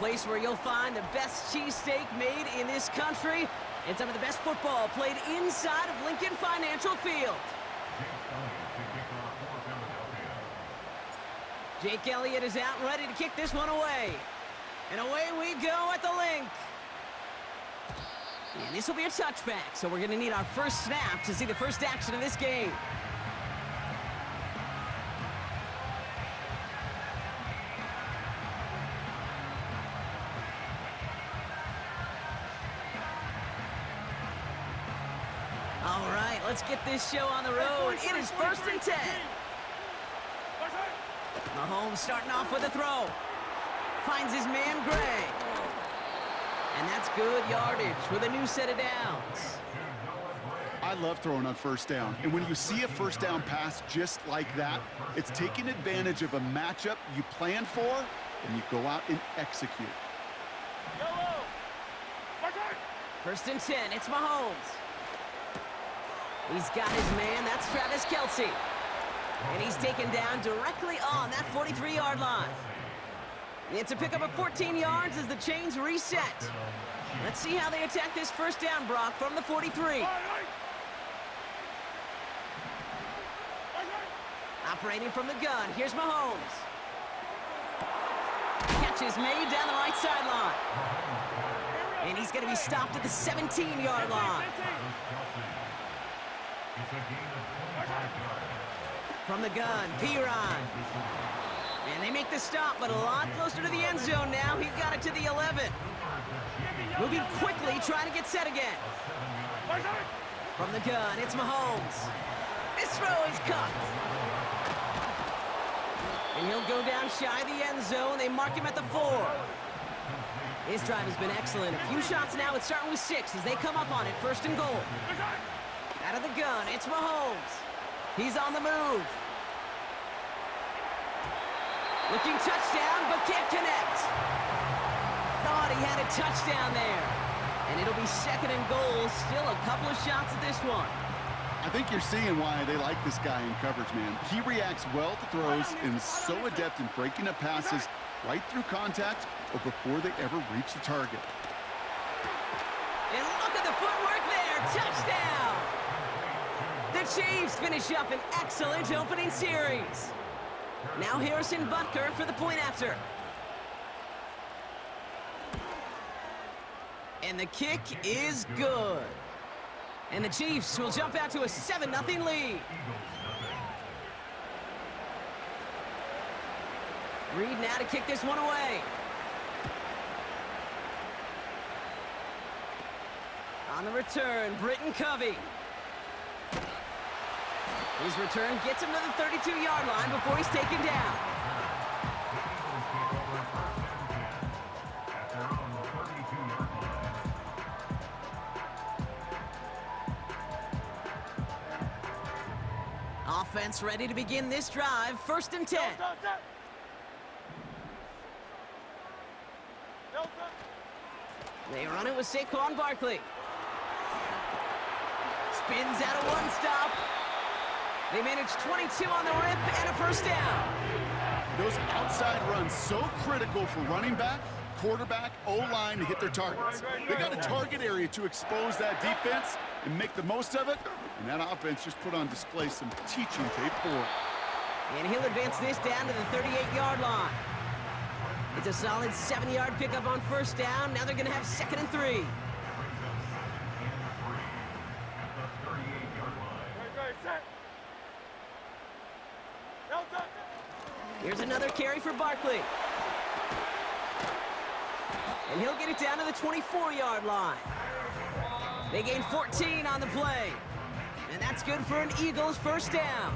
place where you'll find the best cheesesteak made in this country and some of the best football played inside of Lincoln Financial Field. Jake Elliott is out and ready to kick this one away. And away we go at the link. And this will be a touchback, so we're going to need our first snap to see the first action of this game. All right, let's get this show on the road. It is 1st and 10. Mahomes starting off with a throw. Finds his man Gray. And that's good yardage with a new set of downs. I love throwing on first down. And when you see a first down pass just like that, it's taking advantage of a matchup you plan for, and you go out and execute. 1st and 10, it's Mahomes. He's got his man, that's Travis Kelce. And he's taken down directly on that 43-yard line. It's a pickup of 14 yards as the chains reset. Let's see how they attack this first down, Brock, from the 43. Operating from the gun, here's Mahomes. Catch is made down the right sideline. And he's going to be stopped at the 17-yard line. From the gun, Piron. And they make the stop, but a lot closer to the end zone now. He got it to the 11. Moving quickly, trying to get set again. From the gun, it's Mahomes. This throw is caught. And he'll go down shy of the end zone. They mark him at the 4. His drive has been excellent. A few shots now. It's starting with 6 as they come up on it. 1st and goal. Out of the gun, it's Mahomes. He's on the move. Looking touchdown, but can't connect. Thought he had a touchdown there. And it'll be 2nd and goal. Still a couple of shots at this one. I think you're seeing why they like this guy in coverage, man. He reacts well to throws and is so adept in breaking up passes right through contact or before they ever reach the target. And look at the footwork there. Touchdown! The Chiefs finish up an excellent opening series. Now Harrison Butker for the point after. And the kick is good. And the Chiefs will jump out to a 7-0 lead. Reed now to kick this one away. On the return, Britton Covey. His return gets him to the 32-yard line before he's taken down. Offense ready to begin this drive. 1st and 10. They run it with Saquon Barkley. Spins out of one stop. They manage 22 on the rip and a 1st down. Those outside runs so critical for running back, quarterback, O-line to hit their targets. They got a target area to expose that defense and make the most of it, and that offense just put on display some teaching tape for it. And he'll advance this down to the 38-yard line. It's a solid 7-yard pickup on 1st down. Now they're going to have 2nd and 3. Here's another carry for Barkley. And he'll get it down to the 24-yard line. They gain 14 on the play. And that's good for an Eagles 1st down.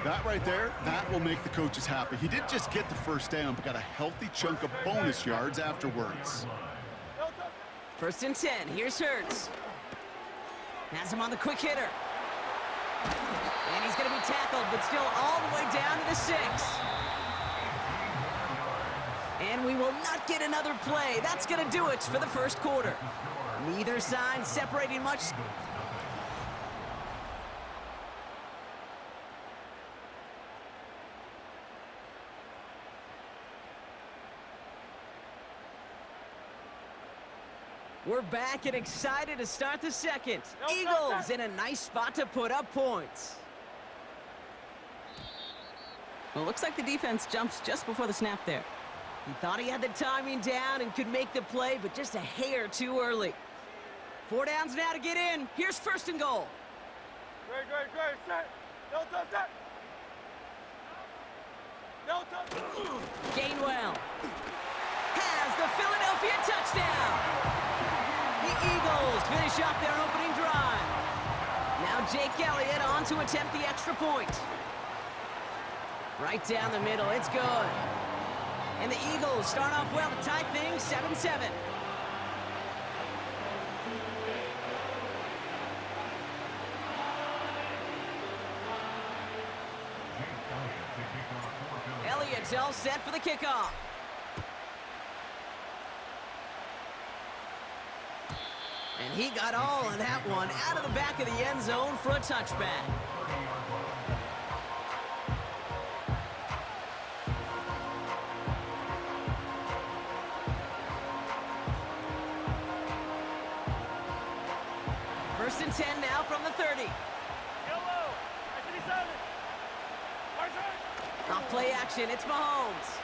That right there, that will make the coaches happy. He didn't just get the 1st down, but got a healthy chunk of bonus yards afterwards. 1st and 10. Here's Hurts. Has him on the quick hitter. And he's going to be tackled, but still all the way down to the 6. And we will not get another play. That's going to do it for the 1st quarter. Neither side separating much. We're back and excited to start the second. Eagles in a nice spot to put up points. Well, it looks like the defense jumps just before the snap there. He thought he had the timing down and could make the play, but just a hair too early. 4 downs now to get in. Here's first and goal. Great. Set. No touch, set. No touch. Gainwell has the Philadelphia touchdown. The Eagles finish off their opening drive. Now Jake Elliott on to attempt the extra point. Right down the middle, it's good. And the Eagles start off well to tie things 7-7. Elliott's all set for the kickoff. And he got all of that one out of the back of the end zone for a touchback. First and 10 now from the 30. Off play action, it's Mahomes.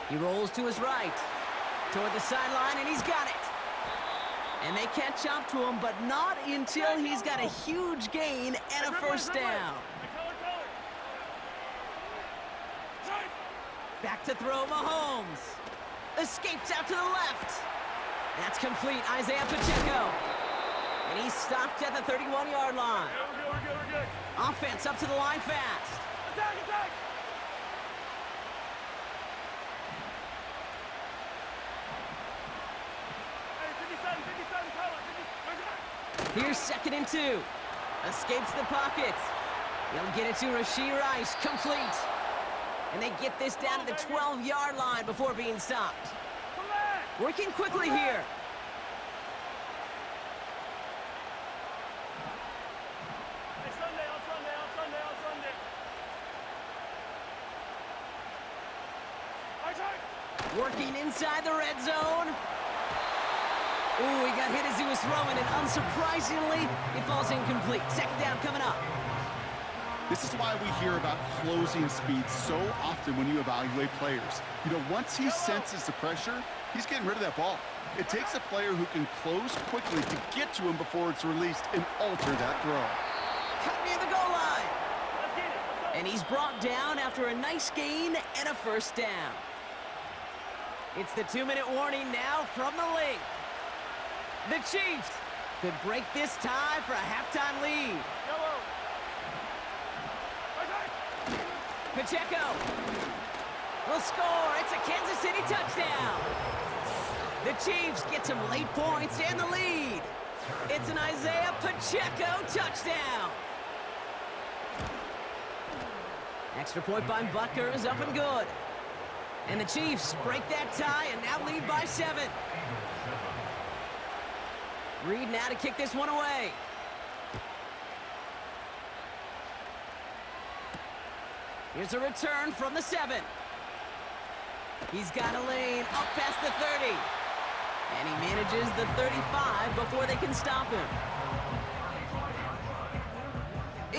He rolls to his right, toward the sideline, and he's got it. And they catch up to him, but not until he's got a huge gain and a first down. Back to throw, Mahomes. Escapes out to the left. That's complete, Isaiah Pacheco. And he's stopped at the 31-yard line. We're good. Offense up to the line fast. Attack. Here's second and 2. Escapes the pocket. They'll get it to Rashee Rice. Complete. And they get this down to the 12-yard line before being stopped. Working quickly here. Working inside the red zone. Ooh, he got hit as he was throwing, and unsurprisingly, it falls incomplete. Second down coming up. This is why we hear about closing speed so often when you evaluate players. You know, once he senses the pressure, he's getting rid of that ball. It takes a player who can close quickly to get to him before it's released and alter that throw. Cut near the goal line. And he's brought down after a nice gain and a first down. It's the 2-minute warning now from the link. The Chiefs could break this tie for a halftime lead. Pacheco will score. It's a Kansas City touchdown. The Chiefs get some late points and the lead. It's an Isaiah Pacheco touchdown. Extra point by Butker is up and good. And the Chiefs break that tie and now lead by 7. Reed now to kick this one away. Here's a return from the 7. He's got a lane up past the 30. And he manages the 35 before they can stop him.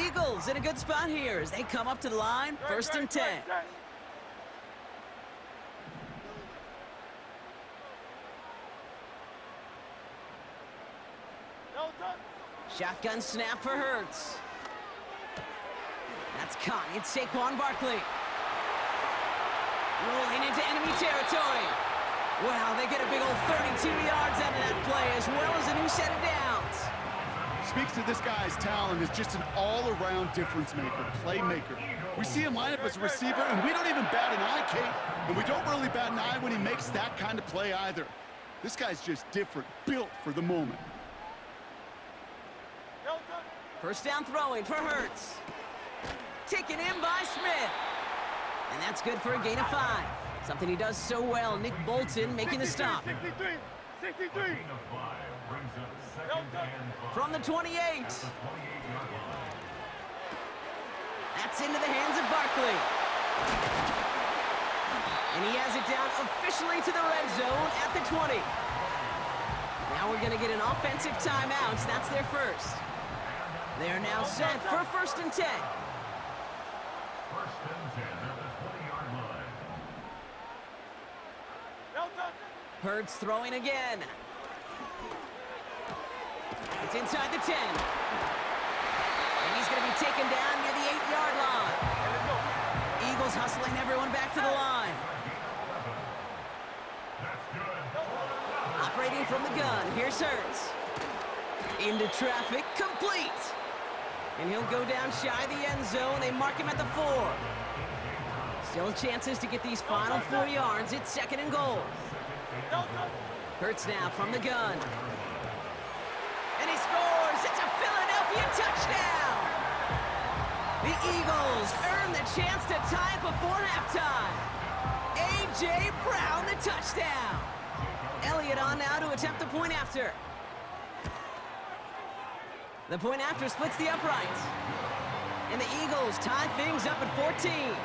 Eagles in a good spot here as they come up to the line. First and 10. Shotgun snap for Hurts. That's caught. It's Saquon Barkley. Rolling into enemy territory. Wow, they get a big old 32 yards out of that play, as well as a new set of downs. Speaks to this guy's talent as just an all-around difference maker, playmaker. We see him line up as a receiver, and we don't even bat an eye, Kate. And we don't really bat an eye when he makes that kind of play either. This guy's just different, built for the moment. First down throwing for Hurts. Taken in by Smith. And that's good for a gain of 5. Something he does so well. Nick Bolton making the stop. 63. From the 28. That's into the hands of Barkley. And he has it down officially to the red zone at the 20. Now we're going to get an offensive timeout. That's their first. They are now set for 1st and 10. 1st and 10 at the 20-yard line. Hurts throwing again. It's inside the 10. And he's going to be taken down near the 8-yard line. Eagles hustling everyone back to the line. Operating from the gun, here's Hurts. Into traffic, complete. And he'll go down shy of the end zone. They mark him at the 4. Still chances to get these final 4 yards. It's 2nd and goal. Hurts now from the gun. And he scores! It's a Philadelphia touchdown! The Eagles earn the chance to tie it before halftime. A.J. Brown, the touchdown. Elliott on now to attempt the point after. The point after splits the uprights. And the Eagles tie things up at 14.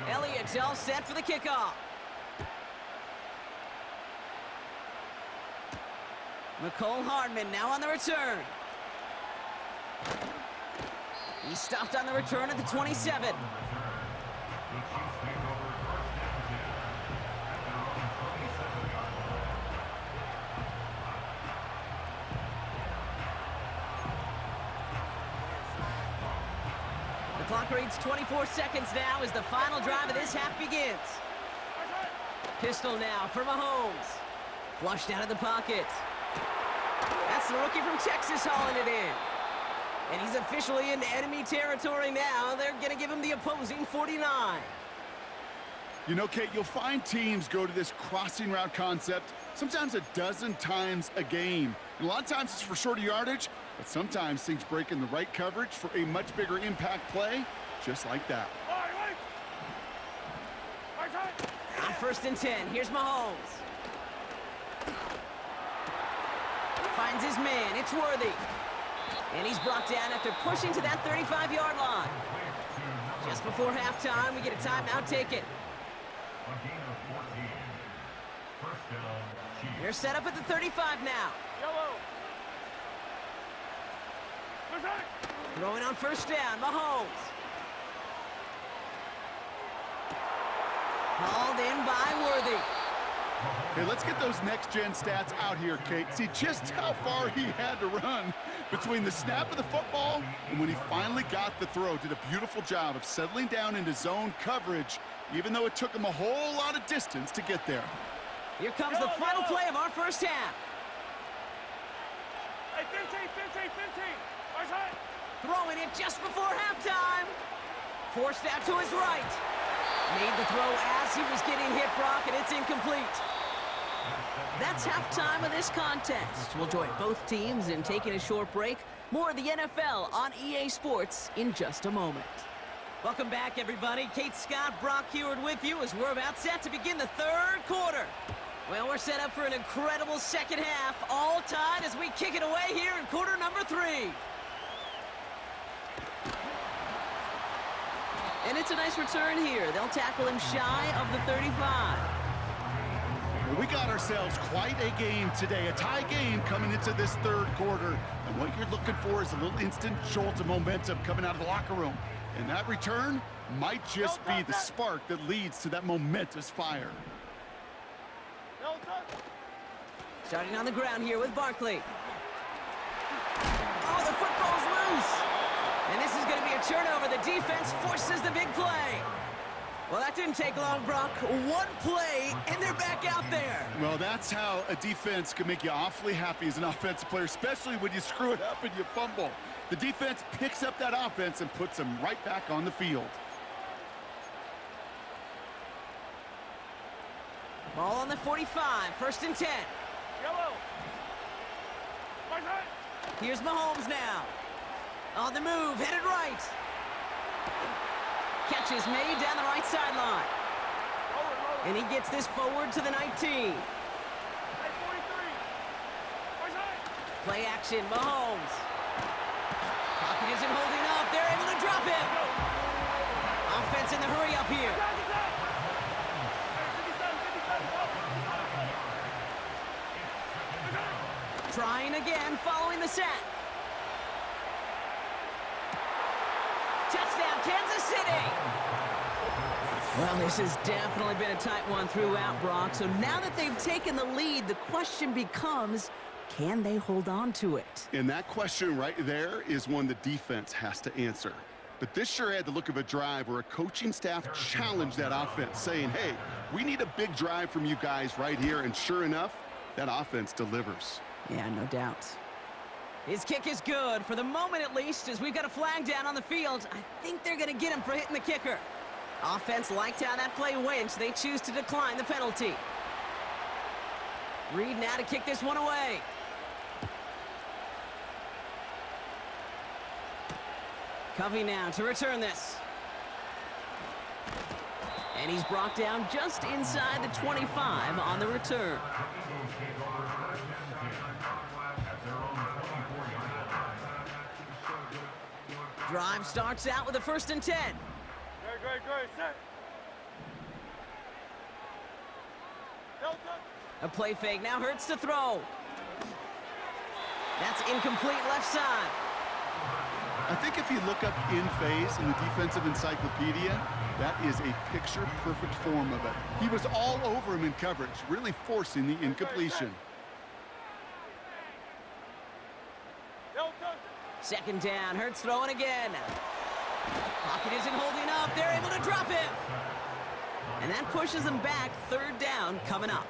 Elliott's all set for the kickoff. McCole Hardman now on the return. He stopped on the return at the 27. The clock reads 24 seconds now as the final drive of this half begins. Pistol now for Mahomes. Flushed out of the pocket. That's the rookie from Texas hauling it in. And he's officially into enemy territory now. They're going to give him the opposing 49. You know, Kate, you'll find teams go to this crossing route concept sometimes a dozen times a game. And a lot of times it's for shorter yardage, but sometimes things break in the right coverage for a much bigger impact play, just like that. On 1st and 10, here's Mahomes. Finds his man, it's Worthy. And he's brought down after pushing to that 35-yard line. Just before halftime, we get a timeout taken. They're set up at the 35 now. Throwing on 1st down, Mahomes. Hauled in by Worthy. Hey, let's get those next-gen stats out here, Kate. See just how far he had to run between the snap of the football and when he finally got the throw. Did a beautiful job of settling down into zone coverage, even though it took him a whole lot of distance to get there. Here comes the final play of our first half. Hey, 15. Throwing it just before halftime. Forced out to his right. Made the throw as he was getting hit, Brock, and it's incomplete. That's halftime of this contest. We'll join both teams in taking a short break. More of the NFL on EA Sports in just a moment. Welcome back, everybody. Kate Scott, Brock Heward with you as we're about set to begin the 3rd quarter. Well, we're set up for an incredible second half, all tied as we kick it away here in quarter number 3. And it's a nice return here. They'll tackle him shy of the 35. Well, we got ourselves quite a game today, a tie game coming into this 3rd quarter. And what you're looking for is a little instant jolt of momentum coming out of the locker room. And that return might just be the spark that leads to that momentous fire. Starting on the ground here with Barkley. Oh, the football's loose. And this is going to be a turnover. The defense forces the big play. Well, that didn't take long, Brock. One play, and they're back out there. Well, that's how a defense can make you awfully happy as an offensive player, especially when you screw it up and you fumble. The defense picks up that offense and puts them right back on the field. Ball on the 45, 1st and 10. Here's Mahomes now. On the move, headed right. Catch is made down the right sideline. And he gets this forward to the 19. Play action, Mahomes. Pocket isn't holding up. They're able to drop him. Offense in the hurry-up here. Trying again, following the sack. Touchdown, Kansas City! Well, this has definitely been a tight one throughout, Brock. So now that they've taken the lead, the question becomes, can they hold on to it? And that question right there is one the defense has to answer. But this sure had the look of a drive where a coaching staff challenged that offense, saying, hey, we need a big drive from you guys right here. And sure enough, that offense delivers. Yeah, no doubt. His kick is good, for the moment at least, as we've got a flag down on the field. I think they're going to get him for hitting the kicker. Offense liked how that play went, so they choose to decline the penalty. Reed now to kick this one away. Covey now to return this. And he's brought down just inside the 25 on the return. Drive starts out with a 1st and 10. Great, set. A play fake now hurts to throw. That's incomplete left side. I think if you look up in phase in the defensive encyclopedia, that is a picture-perfect form of it. He was all over him in coverage, really forcing the incompletion. 2nd down, Hurts throwing again. Pocket isn't holding up, they're able to drop him. And that pushes them back, 3rd down coming up.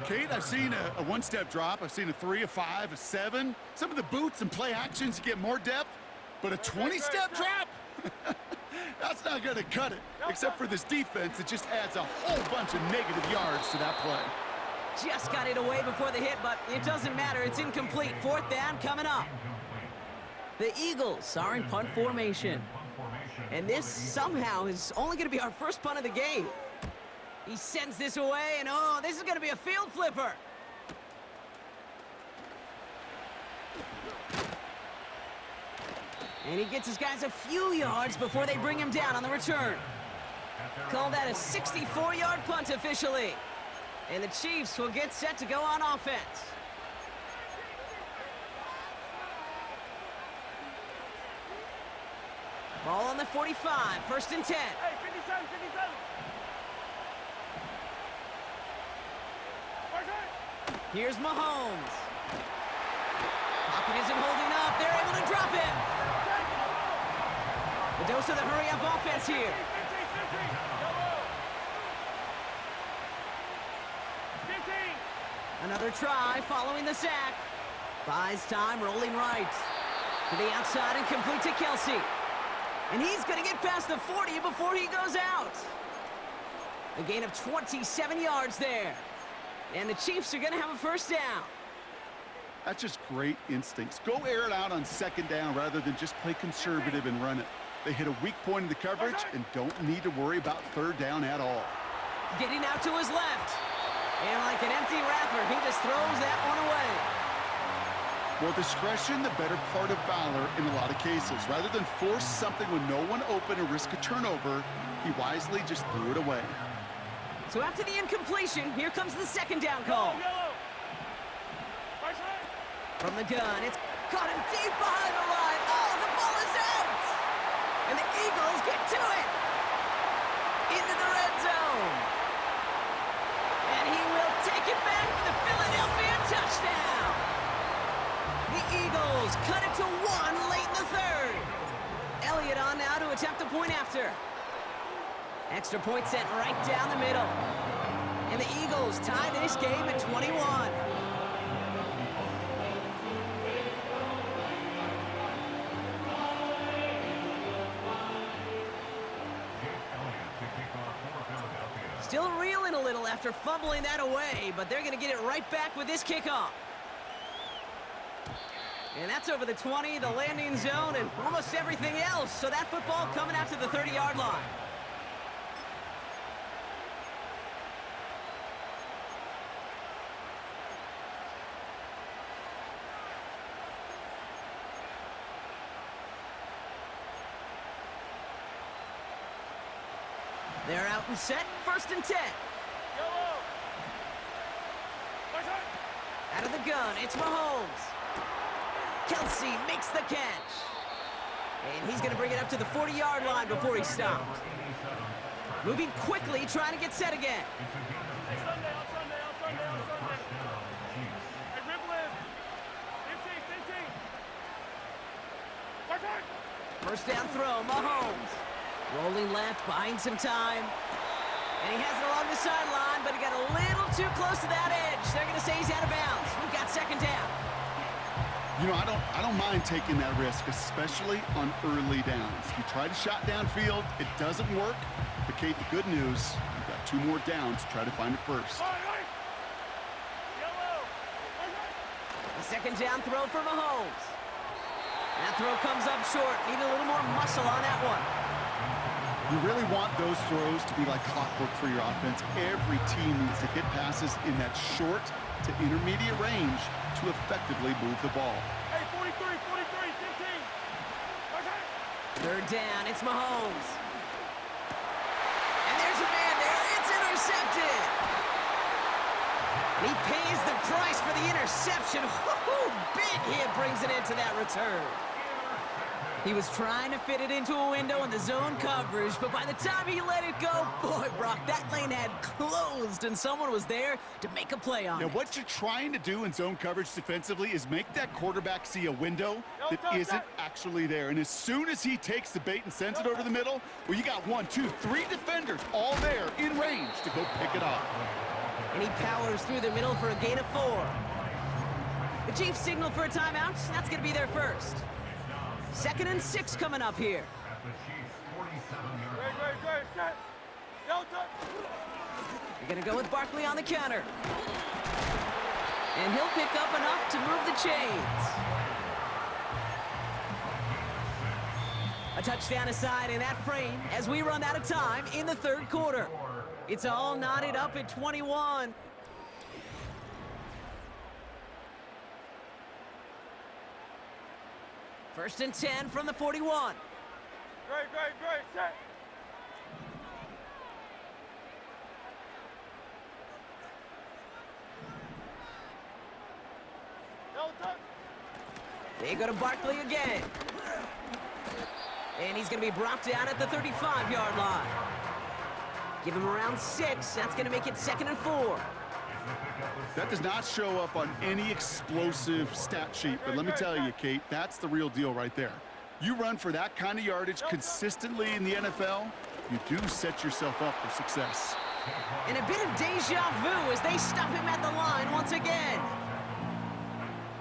Kate, I've seen a one-step drop. I've seen a 3, a 5, a 7. Some of the boots and play actions, you get more depth. But a 20-step drop? That's not going to cut it. Except for this defense, it just adds a whole bunch of negative yards to that play. Just got it away before the hit, but it doesn't matter. It's incomplete. 4th down coming up. The Eagles are in punt formation. And this somehow is only going to be our first punt of the game. He sends this away, and oh, this is going to be a field flipper. And he gets his guys a few yards before they bring him down on the return. Call that a 64-yard punt officially. And the Chiefs will get set to go on offense. Ball on the 45, 1st and 10. Hey, 57. Here's Mahomes. Pocket isn't holding up. They're able to drop it. The dose of the hurry-up offense here. 15. Another try following the sack. Buys time, rolling right. To the outside and complete to Kelsey. And he's going to get past the 40 before he goes out. A gain of 27 yards there. And the Chiefs are going to have a 1st down. That's just great instincts. Go air it out on 2nd down rather than just play conservative and run it. They hit a weak point in the coverage and don't need to worry about 3rd down at all. Getting out to his left. And like an empty wrapper, he just throws that one away. Well, discretion, the better part of valor in a lot of cases. Rather than force something when no one open or risk a turnover, he wisely just threw it away. So after the incompletion, here comes the 2nd down call. From the gun, it's caught him deep behind the line. Oh, the ball is out! And the Eagles get to it! Into the red zone. And he will take it back for the Philadelphia touchdown. The Eagles cut it to 1 late in the 3rd. Elliott on now to attempt the point after. Extra point sent right down the middle. And the Eagles tie this game at 21. Still reeling a little after fumbling that away, but they're going to get it right back with this kickoff. And that's over the 20, the landing zone, and almost everything else. So that football coming out to the 30-yard line. They're out and set. 1st and 10. Yellow. Out of the gun, it's Mahomes. Kelsey makes the catch. And he's going to bring it up to the 40-yard line before he stopped. Moving quickly, trying to get set again. Hey, Sunday. Hey, dribble in. 15. 1st down throw, Mahomes. Rolling left, buying some time. And he has it along the sideline, but he got a little too close to that edge. They're going to say he's out of bounds. We've got 2nd down. You know, I don't mind taking that risk, especially on early downs. You try to shot downfield, it doesn't work. But Kate, the good news, you've got 2 more downs to try to find it first. Yellow. A 2nd down throw for Mahomes. That throw comes up short. Need a little more muscle on that one. You really want those throws to be like clockwork for your offense. Every team needs to hit passes in that short to intermediate range to effectively move the ball. Hey, 43, 15. 3rd down, it's Mahomes. And there's a man there. It's intercepted. And he pays the price for the interception. Woo-hoo! Big hit brings it into that return. He was trying to fit it into a window in the zone coverage, but by the time he let it go, boy, Brock, that lane had closed, and someone was there to make a play on it. Now, what you're trying to do in zone coverage defensively is make that quarterback see a window that isn't actually there. And as soon as he takes the bait and sends it over the middle, well, you got 1, 2, 3 defenders all there in range to go pick it off. And he powers through the middle for a gain of 4. The Chiefs signal for a timeout. That's going to be their first. 2nd and 6 coming up here. At the Chiefs' 47-yard Great. Set. Delta. You're going to go with Barkley on the counter. And he'll pick up enough to move the chains. A touchdown aside in that frame as we run out of time in the 3rd quarter. It's all knotted up at 21. First and 10 from the 41. Great. Set. Delta. They go to Barkley again. And he's going to be brought down at the 35-yard line. Give him around 6. That's going to make it 2nd and 4. That does not show up on any explosive stat sheet, but let me tell you, Kate, that's the real deal right there. You run for that kind of yardage consistently in the NFL, you do set yourself up for success. And a bit of deja vu as they stop him at the line once again.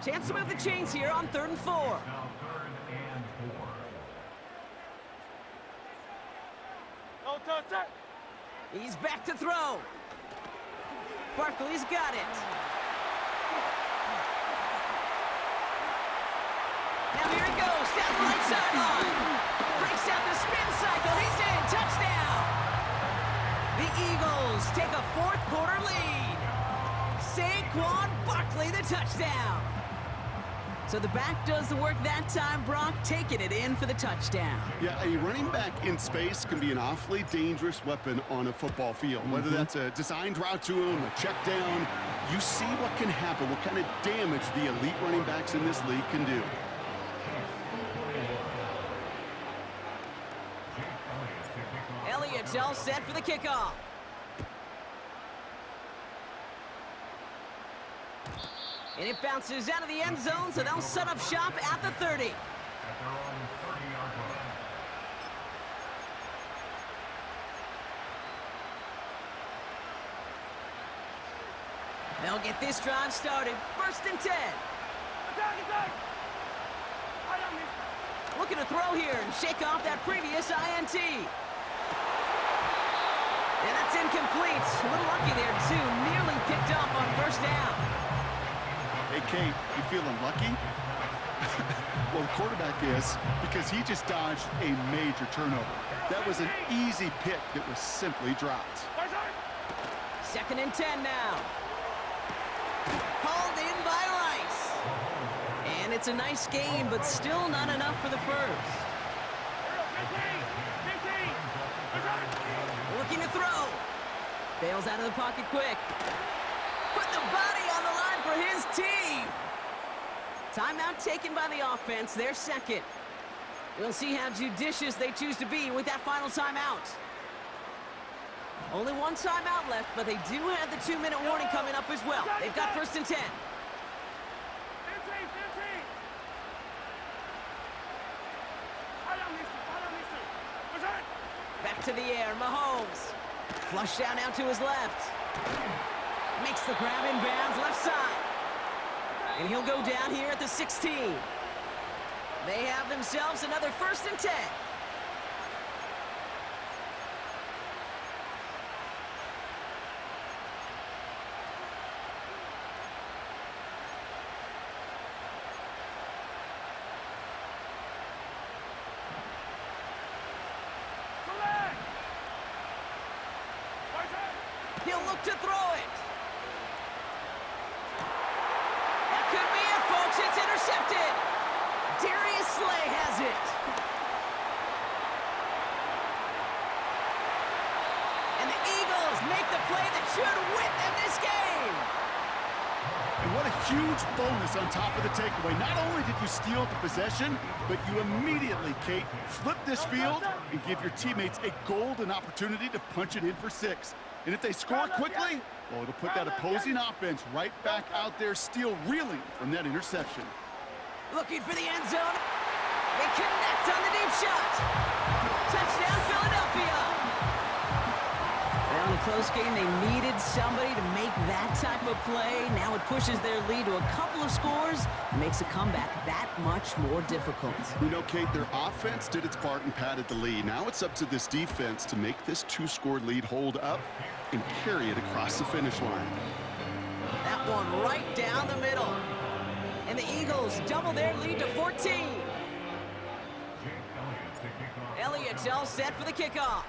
Chance to move the chains here on 3rd and 4. Now 3rd and 4. Delta. Set. He's back to throw. Barkley's got it. Now here he goes, down the right sideline. Breaks out the spin cycle. He's in. Touchdown. The Eagles take a 4th quarter lead. Saquon Barkley, the touchdown. So the back does the work that time, Brock, taking it in for the touchdown. Yeah, a running back in space can be an awfully dangerous weapon on a football field. Whether that's a designed route to him, a check down, you see what can happen, what kind of damage the elite running backs in this league can do. Elliott's all set for the kickoff. And it bounces out of the end zone, so they'll set up shop at the 30. At their own 30-yard line. They'll get this drive started. 1st and 10. Attack. Looking to throw here and shake off that previous INT. And that's incomplete. A little lucky there, too. Nearly picked off on 1st down. Hey, Kate, you feeling lucky? Well, the quarterback is, because he just dodged a major turnover. That was an easy pick that was simply dropped. 2nd and 10 now. Hauled in by Rice. And it's a nice game, but still not enough for the first. Looking Bails out of the pocket quick. Put the body on the line for his team. Timeout taken by the offense, their second. We'll see how judicious they choose to be with that final timeout. Only one timeout left, but they do have the 2-minute warning coming up as well. They've got 1st and 10. Back to the air, Mahomes. Flush down out to his left. Makes the grab in bounds, left side. And he'll go down here at the 16. They have themselves another 1st and 10. He'll look to throw it. That could be it, folks. It's intercepted. Darius Slay has it. And the Eagles make the play that should win them this game. And what a huge bonus on top of the takeaway. Not only did you steal the possession, but you immediately, Kate, flip this field and give your teammates a golden opportunity to punch it in for 6. And if they score quickly, well, it'll put that opposing offense right back out there, still reeling from that interception. Looking for the end zone. They connect on the deep shot. Touchdown, Philadelphia. Well, in a close game, they needed somebody to make that type of play. Now it pushes their lead to a couple of scores and makes a comeback that much more difficult. You know, Kate, their offense did its part and padded the lead. Now it's up to this defense to make this 2-score lead hold up and carry it across the finish line. That one right down the middle. And the Eagles double their lead to 14. Elliott's all set for the kickoff.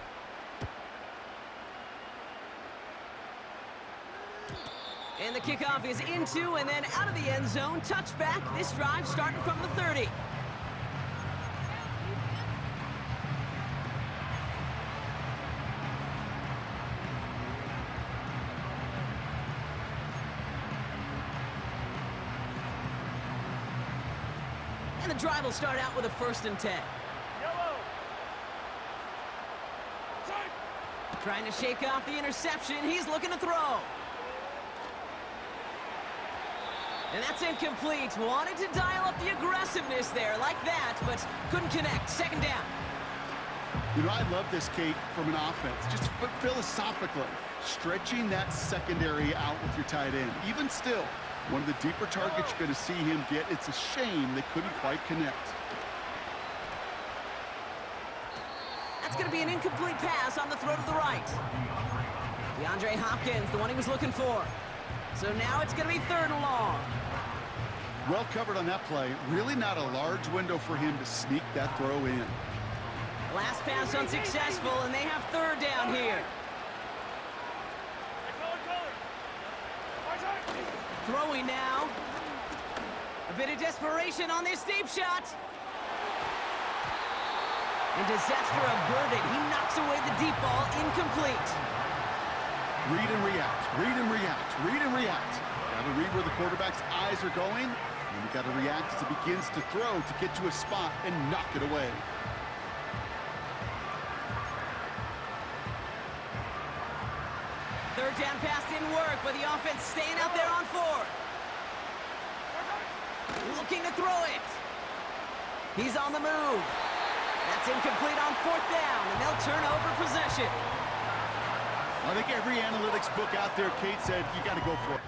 And the kickoff is into and then out of the end zone. Touchback. This drive starting from the 30. And the drive will start out with a 1st and 10. Trying to shake off the interception. He's looking to throw. And that's incomplete. Wanted to dial up the aggressiveness there like that, but couldn't connect. 2nd down. You know, I love this, Kate, from an offense. Just philosophically, stretching that secondary out with your tight end. Even still, one of the deeper targets you're going to see him get. It's a shame they couldn't quite connect. That's going to be an incomplete pass on the throw to the right. DeAndre Hopkins, the one he was looking for. So now it's going to be 3rd and long. Well covered on that play. Really not a large window for him to sneak that throw in. Last pass unsuccessful, and they have 3rd down here. Throwing now. A bit of desperation on this deep shot. And disaster averted. He knocks away the deep ball, incomplete. Read and react, read and react, read and react. Got to read where the quarterback's eyes are going, and you got to react as it begins to throw to get to a spot and knock it away. Third down pass didn't work, but the offense staying out there on 4th. Looking to throw it. He's on the move. That's incomplete on 4th down, and they'll turn over possession. I think every analytics book out there, Kate, said you got to go for it.